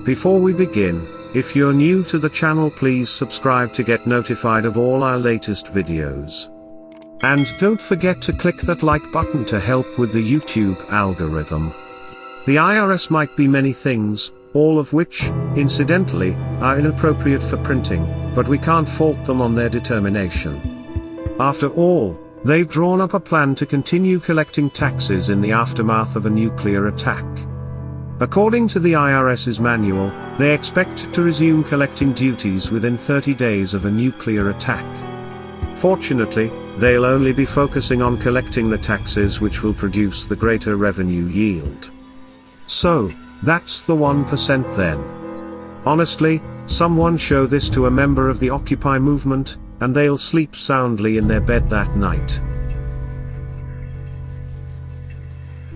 Before we begin, if you're new to the channel, please subscribe to get notified of all our latest videos. And don't forget to click that like button to help with the YouTube algorithm. The IRS might be many things, all of which, incidentally, are inappropriate for printing, but we can't fault them on their determination. After all, they've drawn up a plan to continue collecting taxes in the aftermath of a nuclear attack. According to the IRS's manual, they expect to resume collecting duties within 30 days of a nuclear attack. Fortunately, they'll only be focusing on collecting the taxes which will produce the greater revenue yield. So, that's the 1% then. Honestly, someone show this to a member of the Occupy movement, and they'll sleep soundly in their bed that night.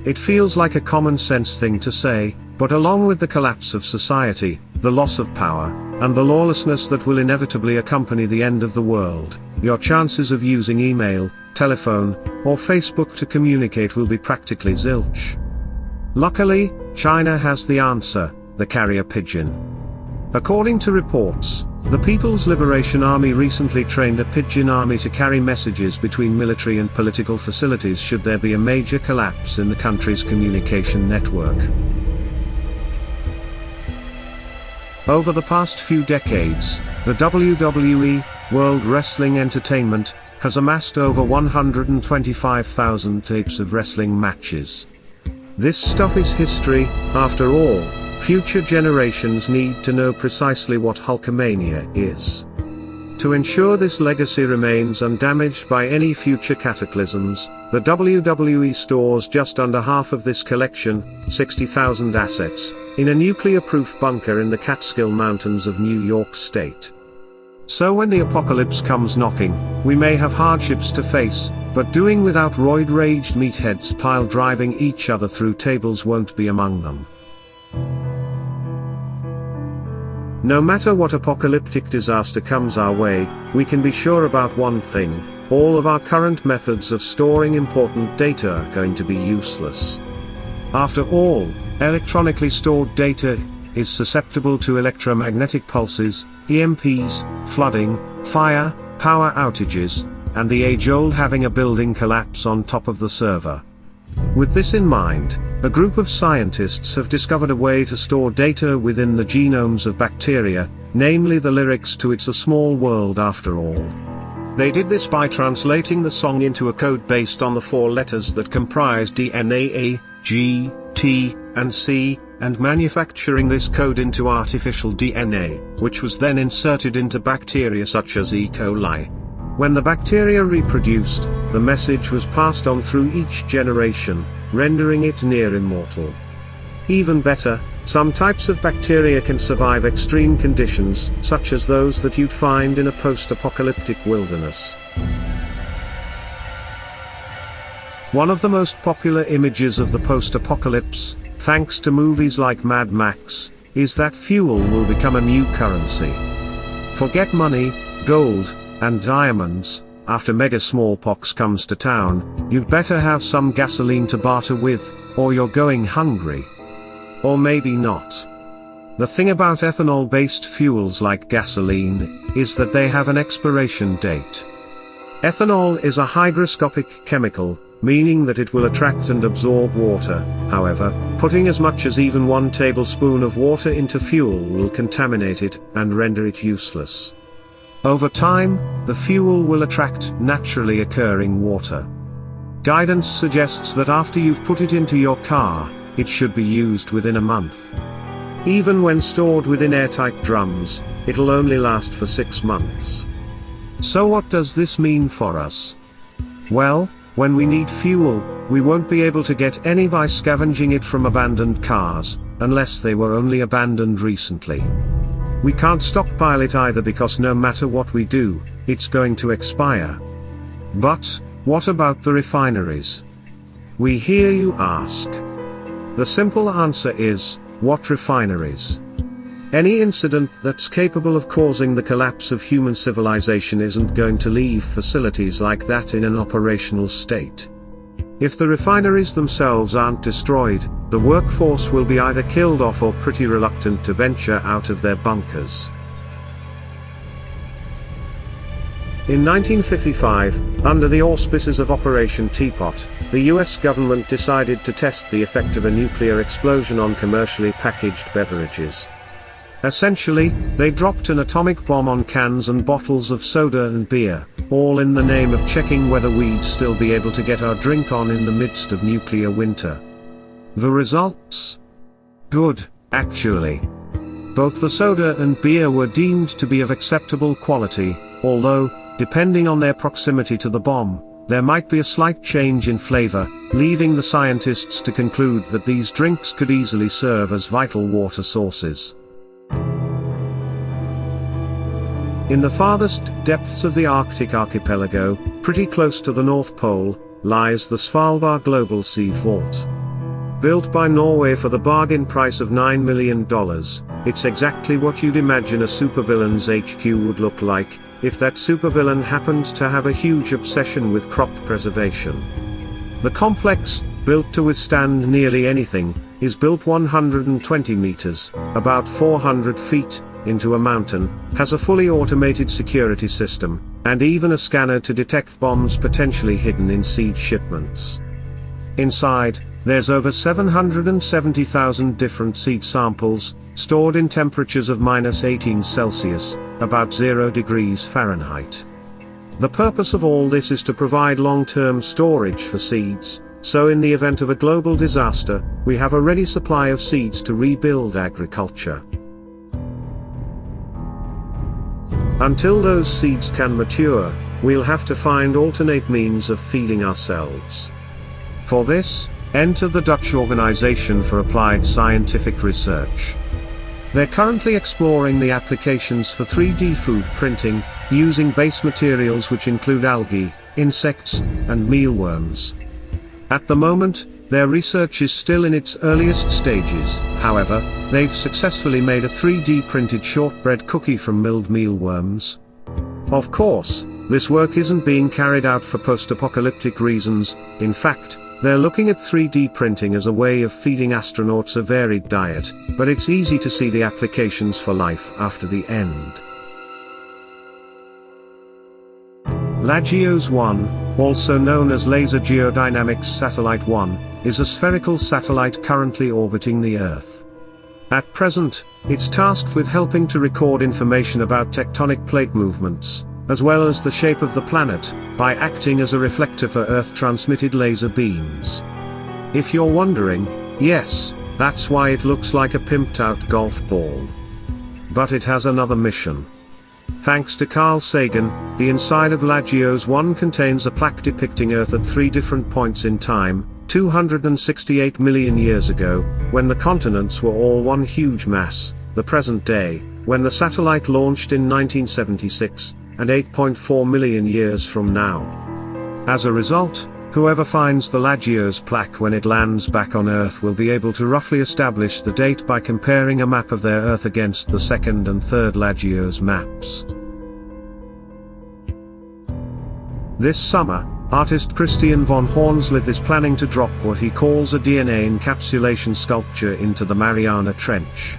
It feels like a common sense thing to say, but along with the collapse of society, the loss of power, and the lawlessness that will inevitably accompany the end of the world, your chances of using email, telephone, or Facebook to communicate will be practically zilch. Luckily, China has the answer: the carrier pigeon. According to reports, the People's Liberation Army recently trained a pigeon army to carry messages between military and political facilities should there be a major collapse in the country's communication network. Over the past few decades, the WWE, World Wrestling Entertainment, has amassed over 125,000 tapes of wrestling matches. This stuff is history, after all. Future generations need to know precisely what Hulkamania is. To ensure this legacy remains undamaged by any future cataclysms, the WWE stores just under half of this collection, 60,000 assets, in a nuclear-proof bunker in the Catskill Mountains of New York State. So when the apocalypse comes knocking, we may have hardships to face, but doing without roid-raged meatheads pile-driving each other through tables won't be among them. No matter what apocalyptic disaster comes our way, we can be sure about one thing: all of our current methods of storing important data are going to be useless. After all, electronically stored data is susceptible to electromagnetic pulses, EMPs, flooding, fire, power outages, and the age-old having a building collapse on top of the server. With this in mind, a group of scientists have discovered a way to store data within the genomes of bacteria, namely the lyrics to "It's a Small World After All." They did this by translating the song into a code based on the 4 letters that comprise DNA A, G, T, and C, and manufacturing this code into artificial DNA, which was then inserted into bacteria such as E. coli. When the bacteria reproduced, the message was passed on through each generation, rendering it near immortal. Even better, some types of bacteria can survive extreme conditions, such as those that you'd find in a post-apocalyptic wilderness. One of the most popular images of the post-apocalypse, thanks to movies like Mad Max, is that fuel will become a new currency. Forget money, gold, and diamonds. After mega smallpox comes to town, you'd better have some gasoline to barter with, or you're going hungry. Or maybe not. The thing about ethanol-based fuels like gasoline is that they have an expiration date. Ethanol is a hygroscopic chemical, meaning that it will attract and absorb water. However, putting as much as even 1 tablespoon of water into fuel will contaminate it and render it useless. Over time, the fuel will attract naturally occurring water. Guidance suggests that after you've put it into your car, it should be used within a month. Even when stored within airtight drums, it'll only last for 6 months. So what does this mean for us? Well, when we need fuel, we won't be able to get any by scavenging it from abandoned cars, unless they were only abandoned recently. We can't stockpile it either because no matter what we do, it's going to expire. But, what about the refineries? We hear you ask. The simple answer is, what refineries? Any incident that's capable of causing the collapse of human civilization isn't going to leave facilities like that in an operational state. If the refineries themselves aren't destroyed, the workforce will be either killed off or pretty reluctant to venture out of their bunkers. In 1955, under the auspices of Operation Teapot, the US government decided to test the effect of a nuclear explosion on commercially packaged beverages. Essentially, they dropped an atomic bomb on cans and bottles of soda and beer, all in the name of checking whether we'd still be able to get our drink on in the midst of nuclear winter. The results? Good, actually. Both the soda and beer were deemed to be of acceptable quality, although, depending on their proximity to the bomb, there might be a slight change in flavor, leaving the scientists to conclude that these drinks could easily serve as vital water sources. In the farthest depths of the Arctic archipelago, pretty close to the North Pole, lies the Svalbard Global Seed Vault. Built by Norway for the bargain price of $9 million, it's exactly what you'd imagine a supervillain's HQ would look like, if that supervillain happened to have a huge obsession with crop preservation. The complex, built to withstand nearly anything, is built 120 meters, about 400 feet, into a mountain, has a fully automated security system, and even a scanner to detect bombs potentially hidden in seed shipments. Inside, there's over 770,000 different seed samples, stored in temperatures of -18 Celsius, about 0 degrees Fahrenheit. The purpose of all this is to provide long-term storage for seeds, so in the event of a global disaster, we have a ready supply of seeds to rebuild agriculture. Until those seeds can mature, we'll have to find alternate means of feeding ourselves. For this, enter the Dutch Organization for Applied Scientific Research. They're currently exploring the applications for 3D food printing, using base materials which include algae, insects, and mealworms. At the moment, their research is still in its earliest stages. However, they've successfully made a 3D printed shortbread cookie from milled mealworms. Of course, this work isn't being carried out for post-apocalyptic reasons. In fact, they're looking at 3D printing as a way of feeding astronauts a varied diet, but it's easy to see the applications for life after the end. LAGEOS 1, also known as Laser Geodynamics Satellite 1, is a spherical satellite currently orbiting the Earth. At present, it's tasked with helping to record information about tectonic plate movements, as well as the shape of the planet, by acting as a reflector for Earth-transmitted laser beams. If you're wondering, yes, that's why it looks like a pimped-out golf ball. But it has another mission. Thanks to Carl Sagan, the inside of LAGEOS 1 contains a plaque depicting Earth at 3 different points in time, 268 million years ago, when the continents were all one huge mass, the present day, when the satellite launched in 1976, and 8.4 million years from now. As a result, whoever finds the LAGEOS plaque when it lands back on Earth will be able to roughly establish the date by comparing a map of their Earth against the second and third LAGEOS maps. This summer, artist Christian von Hornsleth is planning to drop what he calls a DNA encapsulation sculpture into the Mariana Trench.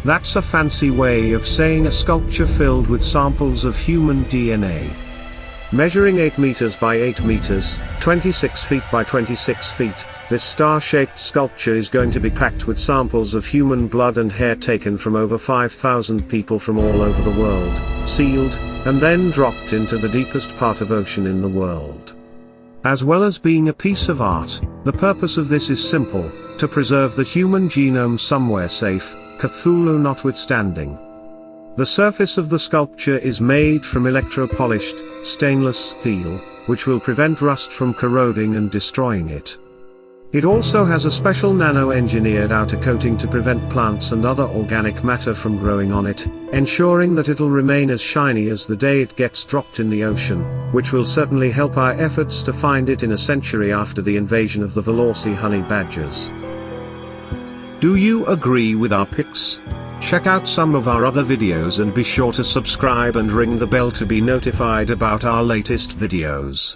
That's a fancy way of saying a sculpture filled with samples of human DNA. Measuring 8 meters by 8 meters, 26 feet by 26 feet, this star-shaped sculpture is going to be packed with samples of human blood and hair taken from over 5,000 people from all over the world, sealed, and then dropped into the deepest part of ocean in the world. As well as being a piece of art, the purpose of this is simple: to preserve the human genome somewhere safe, Cthulhu notwithstanding. The surface of the sculpture is made from electro-polished, stainless steel, which will prevent rust from corroding and destroying it. It also has a special nano-engineered outer coating to prevent plants and other organic matter from growing on it, ensuring that it'll remain as shiny as the day it gets dropped in the ocean, which will certainly help our efforts to find it in a century after the invasion of the Valorsi honey badgers. Do you agree with our picks? Check out some of our other videos and be sure to subscribe and ring the bell to be notified about our latest videos.